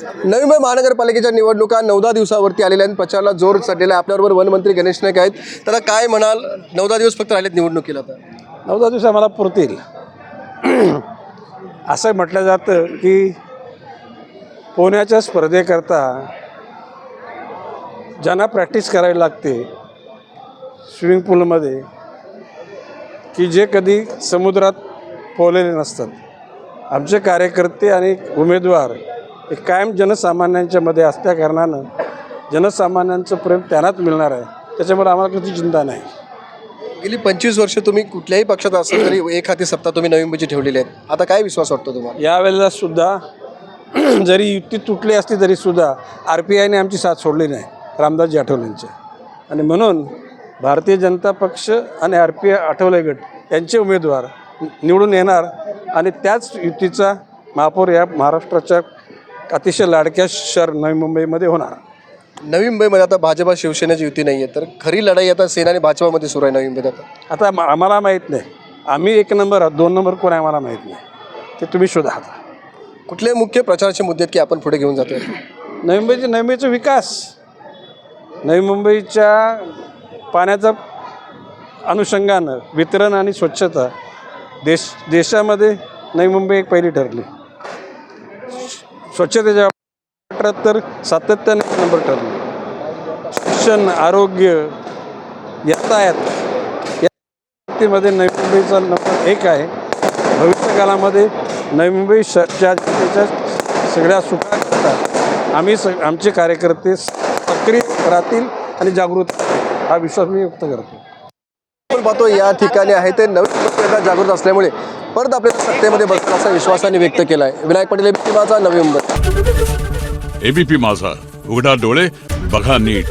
नवी मुंबई महानगरपालिकेच्या निवडणुका 9-10 दिवसावरती आलेल्या आहेत. प्रचाराला जोर चढलेला आहे. आपल्याबरोबर वनमंत्री गणेश नाईक आहेत. तर काय म्हणाल, 9-10 दिवस फक्त राहिलेत निवडणुकीला, तर 9-10 दिवस आम्हाला पुरतील असं म्हटलं जातं की पोहण्याच्या स्पर्धेकरता ज्यांना प्रॅक्टिस करावी लागते स्विमिंग पूलमध्ये, की जे कधी समुद्रात पोहलेले नसतात, आमचे कार्यकर्ते आणि उमेदवार हे कायम जनसामान्यांच्या मध्ये असल्या कारणानं जनसामान्यांचं प्रेम त्यांनाच मिळणार आहे. त्याच्यामुळे आम्हाला कधी चिंता नाही. गेली 25 वर्ष तुम्ही कुठल्याही पक्षात असाल तरी एक हाती सत्ता तुम्ही नवी मुंबईची ठेवलेली आहेत. आता काय विश्वास वाटतो तुम्हाला? यावेळेला सुद्धा जरी युती तुटली असली तरीसुद्धा RPIने आमची साथ सोडली नाही, रामदासजी आठवलेंचे. आणि म्हणून भारतीय जनता पक्ष आणि RPI आठवले गट यांचे उमेदवार निवडून येणार आणि त्याच युतीचा महापौर या महाराष्ट्राच्या अतिशय लाडक्या शहर नवी मुंबईमध्ये होणार. नवी मुंबईमध्ये आता भाजपा शिवसेनेची युती नाही आहे, तर खरी लढाई आता सेना आणि भाजपामध्ये सुरू आहे नवी मुंबईत. आता आम्हाला माहीत नाही, आम्ही 1 नंबर आहोत, 2 नंबर कोण आहे आम्हाला माहीत नाही, ते तुम्ही शोधा. आता कुठले मुख्य प्रचाराचे मुद्दे आहेत की आपण पुढे घेऊन जातो? नवी मुंबईचा विकास, नवी मुंबईच्या पाण्याचा अनुषंगानं वितरण आणि स्वच्छता देशामध्ये नवी मुंबई एक पहिली ठरली. स्वच्छतेच्या क्षेत्रात तर सातत्याने 1 नंबर ठरली. शिक्षण, आरोग्य, यातायात या बाबतीमध्ये नवी मुंबईचा नंबर 1 आहे. भविष्यकालामध्ये नवी मुंबईच्या जनतेच्या सगळ्या सुखाकरता आमचे कार्यकर्ते सक्रिय राहतील आणि जागृत, हा विश्वास मी व्यक्त करतो. आपण पाहतो या ठिकाणी आहे ते नवी मुंबई जागृत असल्यामुळे परत आपल्याला सत्तेमध्ये बसतील असा विश्वासाने व्यक्त केला आहे. विनायक पाटील, ABP माझा, नवी मुंबई. ABP माझा, उघडा डोळे बघा नीट.